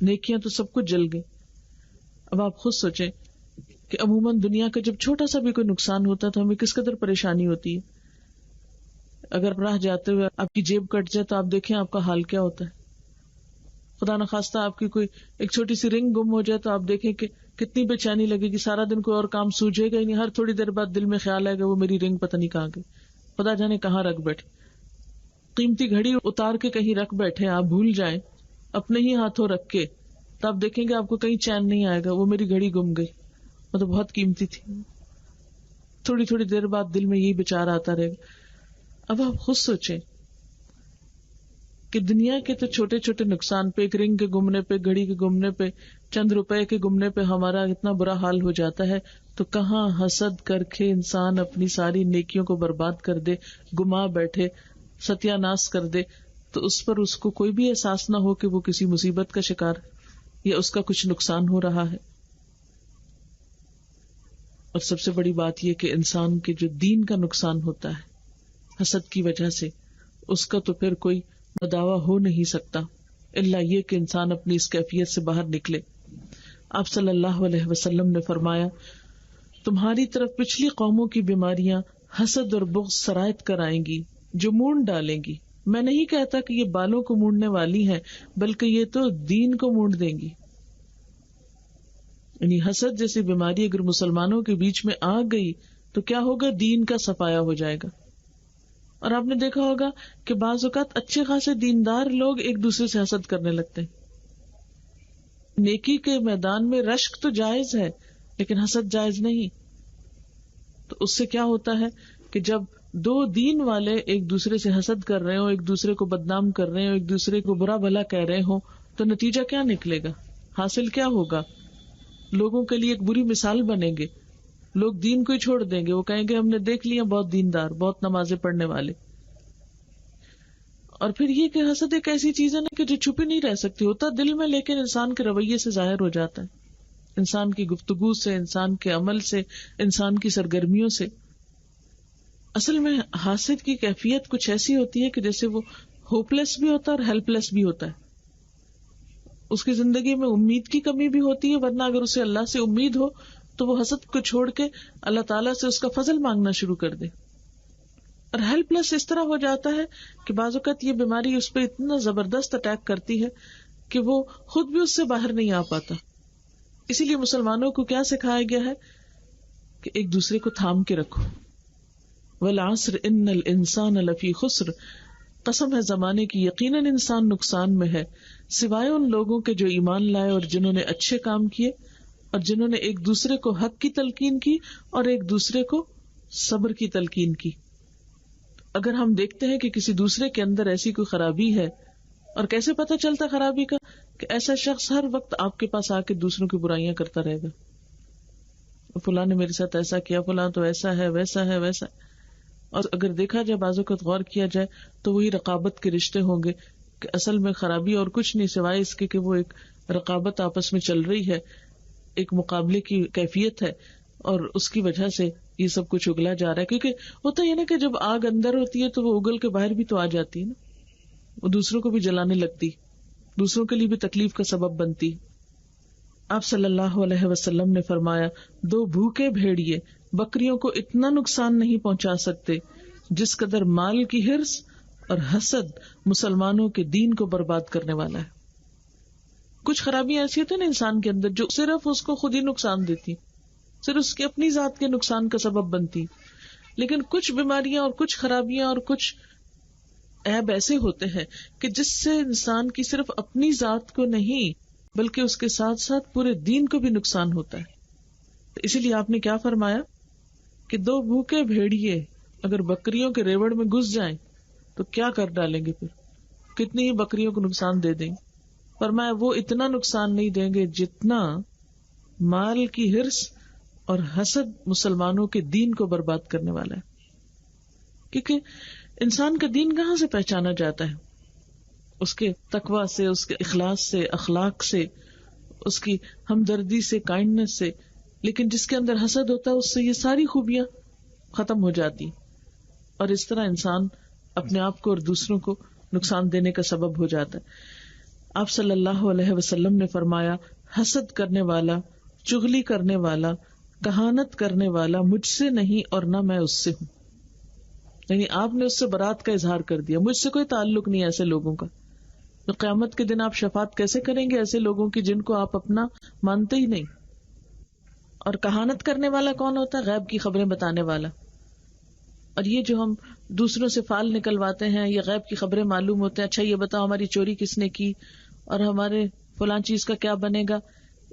نیکیاں تو سب کچھ جل گئی. اب آپ خود سوچیں کہ عموماً دنیا کا جب چھوٹا سا بھی کوئی نقصان ہوتا ہے تو ہمیں کس قدر پریشانی ہوتی ہے. اگر راہ جاتے ہوئے آپ کی جیب کٹ جائے تو آپ دیکھیں آپ کا حال کیا ہوتا ہے. خدا نخواستہ آپ کی کوئی ایک چھوٹی سی رنگ گم ہو جائے تو آپ دیکھیں کہ کتنی بے چینی لگے گی. سارا دن کوئی اور کام سوجے گا ہی نہیں، ہر تھوڑی دیر بعد دل میں خیال آئے گا وہ میری رنگ پتہ نہیں کہاں گئی، خدا جانے کہاں رکھ بیٹھے. قیمتی گھڑی اتار کے کہیں رکھ بیٹھے، آپ بھول جائیں اپنے ہی ہاتھوں رکھ کے، تو آپ دیکھیں گے آپ کو کہیں چین نہیں آئے گا، وہ میری گھڑی گم گئی، مطلب بہت قیمتی تھی. تھوڑی تھوڑی دیر بعد دل میں یہی بچار آتا رہے گا. اب آپ خود سوچیں کہ دنیا کے تو چھوٹے چھوٹے نقصان پہ، ایک رنگ کے گمنے پہ، گھڑی کے گمنے پہ، چند روپے کے گمنے پہ ہمارا اتنا برا حال ہو جاتا ہے، تو کہاں حسد کر کے انسان اپنی ساری نیکیوں کو برباد کر دے، گما بیٹھے، ستیہ ناش کر دے، تو اس پر اس کو کوئی بھی احساس نہ ہو کہ وہ کسی مصیبت کا شکار یا اس کا کچھ نقصان ہو رہا ہے. اور سب سے بڑی بات یہ کہ انسان کے جو دین کا نقصان ہوتا ہے حسد کی وجہ سے، اس کا تو پھر کوئی مداوع ہو نہیں سکتا الا یہ کہ انسان اپنی اس کیفیت سے باہر نکلے. آپ صلی اللہ علیہ وسلم نے فرمایا تمہاری طرف پچھلی قوموں کی بیماریاں حسد اور بغض سرایت کر آئیں گی جو مونڈ ڈالیں گی. میں نہیں کہتا کہ یہ بالوں کو مونڈنے والی ہیں، بلکہ یہ تو دین کو مونڈ دیں گی. یعنی حسد جیسی بیماری اگر مسلمانوں کے بیچ میں آ گئی تو کیا ہوگا؟ دین کا صفایا ہو جائے گا. اور آپ نے دیکھا ہوگا کہ بعض اوقات اچھے خاصے دیندار لوگ ایک دوسرے سے حسد کرنے لگتے ہیں. نیکی کے میدان میں رشک تو جائز ہے لیکن حسد جائز نہیں. تو اس سے کیا ہوتا ہے کہ جب دو دین والے ایک دوسرے سے حسد کر رہے ہوں، ایک دوسرے کو بدنام کر رہے ہوں، ایک دوسرے کو برا بھلا کہہ رہے ہوں، تو نتیجہ کیا نکلے گا؟ حاصل کیا ہوگا؟ لوگوں کے لیے ایک بری مثال بنیں گے. لوگ دین کو ہی چھوڑ دیں گے، وہ کہیں گے ہم نے دیکھ لیا بہت دیندار، بہت نمازیں پڑھنے والے. اور پھر یہ کہ حسد ایک ایسی چیز ہے نا کہ جو چھپی نہیں رہ سکتی، ہوتا دل میں لیکن انسان کے رویے سے ظاہر ہو جاتا ہے. انسان کی گفتگو سے، انسان کے عمل سے، انسان کی سرگرمیوں سے. اصل میں حاسد کی کیفیت کچھ ایسی ہوتی ہے کہ جیسے وہ ہوپ لیس بھی ہوتا ہے اور ہیلپ لیس بھی ہوتا ہے. اس کی زندگی میں امید کی کمی بھی ہوتی ہے، ورنہ اگر اسے اللہ سے امید ہو تو وہ حسد کو چھوڑ کے اللہ تعالیٰ سے اس کا فضل مانگنا شروع کر دے. اور ہیلپ لیس اس طرح ہو جاتا ہے کہ بعض اوقات یہ بیماری اس پہ اتنا زبردست اٹیک کرتی ہے کہ وہ خود بھی اس سے باہر نہیں آ پاتا. اسی لیے مسلمانوں کو کیا سکھایا گیا ہے کہ ایک دوسرے کو تھام کے رکھو. والعصر ان الانسان لفی خسر، قسم ہے زمانے کی، یقیناً انسان نقصان میں ہے، سوائے ان لوگوں کے جو ایمان لائے اور جنہوں نے اچھے کام کیے اور جنہوں نے ایک دوسرے کو حق کی تلقین کی اور ایک دوسرے کو صبر کی تلقین کی. اگر ہم دیکھتے ہیں کہ کسی دوسرے کے اندر ایسی کوئی خرابی ہے، اور کیسے پتہ چلتا خرابی کا؟ کہ ایسا شخص ہر وقت آپ کے پاس آ کے دوسروں کی برائیاں کرتا رہے گا. فلاں نے میرے ساتھ ایسا کیا، فلاں تو ایسا ہے، ویسا ہے، ویسا. اور اگر دیکھا جائے، بعض اوقات غور کیا جائے تو وہی رقابت کے رشتے ہوں گے کہ اصل میں خرابی اور کچھ نہیں سوائے اس کے کہ وہ ایک رقابت آپس میں چل رہی ہے، ایک مقابلے کی کیفیت ہے، اور اس کی وجہ سے یہ سب کچھ اگلا جا رہا ہے. کیونکہ ہوتا ہے نا کہ جب آگ اندر ہوتی ہے تو وہ اگل کے باہر بھی تو آ جاتی ہے نا، وہ دوسروں کو بھی جلانے لگتی، دوسروں کے لیے بھی تکلیف کا سبب بنتی. آپ صلی اللہ علیہ وسلم نے فرمایا، 2 بھوکے بھیڑیے بکریوں کو اتنا نقصان نہیں پہنچا سکتے جس قدر مال کی حرص اور حسد مسلمانوں کے دین کو برباد کرنے والا ہے. کچھ خرابیاں ایسی ہوتی ہیں نا انسان کے اندر جو صرف اس کو خود ہی نقصان دیتی، صرف اس کی اپنی ذات کے نقصان کا سبب بنتی. لیکن کچھ بیماریاں اور کچھ خرابیاں اور کچھ عیب ایسے ہوتے ہیں کہ جس سے انسان کی صرف اپنی ذات کو نہیں بلکہ اس کے ساتھ ساتھ پورے دین کو بھی نقصان ہوتا ہے. تو اسی لیے آپ نے کیا فرمایا کہ 2 بھوکے بھیڑیے اگر بکریوں کے ریوڑ میں گھس جائیں تو کیا کر ڈالیں گے، پھر کتنی ہی بکریوں کو نقصان دے دیں. فرمایا وہ اتنا نقصان نہیں دیں گے جتنا مال کی حرص اور حسد مسلمانوں کے دین کو برباد کرنے والا ہے. کیونکہ انسان کا دین کہاں سے پہچانا جاتا ہے؟ اس کے تقوی سے، اس کے اخلاص سے، اخلاق سے، اس کی ہمدردی سے، کائنڈنس سے. لیکن جس کے اندر حسد ہوتا ہے اس سے یہ ساری خوبیاں ختم ہو جاتی، اور اس طرح انسان اپنے آپ کو اور دوسروں کو نقصان دینے کا سبب ہو جاتا ہے. آپ صلی اللہ علیہ وسلم نے فرمایا، حسد کرنے والا، چغلی کرنے والا، کہانت کرنے والا مجھ سے نہیں اور نہ میں اس سے ہوں. یعنی آپ نے اس سے برات کا اظہار کر دیا، مجھ سے کوئی تعلق نہیں ایسے لوگوں کا. تو قیامت کے دن آپ شفاعت کیسے کریں گے ایسے لوگوں کی جن کو آپ اپنا مانتے ہی نہیں؟ اور کہانت کرنے والا کون ہوتا ہے؟ غیب کی خبریں بتانے والا. اور یہ جو ہم دوسروں سے فال نکلواتے ہیں، یہ غیب کی خبریں معلوم ہوتے ہیں، اچھا یہ بتاؤ ہماری چوری کس نے کی اور ہمارے فلاں چیز کا کیا بنے گا.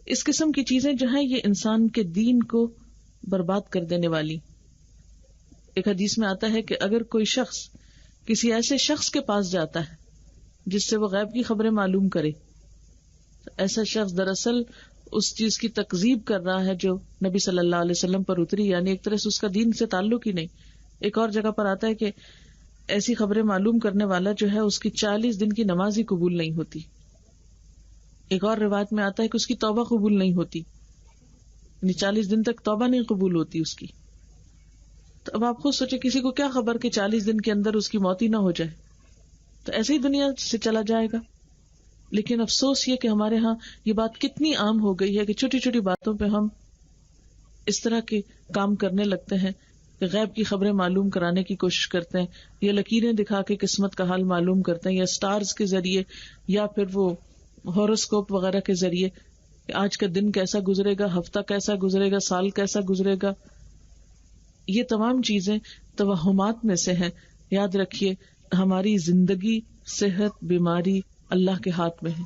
اس قسم کی چیزیں جو ہیں یہ انسان کے دین کو برباد کر دینے والی. ایک حدیث میں آتا ہے کہ اگر کوئی شخص کسی ایسے شخص کے پاس جاتا ہے جس سے وہ غیب کی خبریں معلوم کرے، تو ایسا شخص دراصل اس چیز کی تکذیب کر رہا ہے جو نبی صلی اللہ علیہ وسلم پر اتری، یعنی ایک طرح سے اس کا دین سے تعلق ہی نہیں. ایک اور جگہ پر آتا ہے کہ ایسی خبریں معلوم کرنے والا جو ہے اس کی 40 دن کی نماز ہی قبول نہیں ہوتی. ایک اور روایت میں آتا ہے کہ اس کی توبہ قبول نہیں ہوتی، یعنی 40 دن تک توبہ نہیں قبول ہوتی اس کی. تو اب آپ خود سوچیں کسی کو کیا خبر کہ 40 دن کے اندر اس کی موت ہی نہ ہو جائے، تو ایسے ہی دنیا سے چلا جائے گا. لیکن افسوس یہ کہ ہمارے ہاں یہ بات کتنی عام ہو گئی ہے کہ چھوٹی چھوٹی باتوں پہ ہم اس طرح کے کام کرنے لگتے ہیں کہ غیب کی خبریں معلوم کرانے کی کوشش کرتے ہیں، یا لکیریں دکھا کے قسمت کا حال معلوم کرتے ہیں، یا سٹارز کے ذریعے، یا پھر وہ ہاروسکوپ وغیرہ کے ذریعے کہ آج کا دن کیسا گزرے گا، ہفتہ کیسا گزرے گا، سال کیسا گزرے گا. یہ تمام چیزیں توہمات میں سے ہیں. یاد رکھیے ہماری زندگی، صحت، بیماری اللہ کے ہاتھ میں ہے.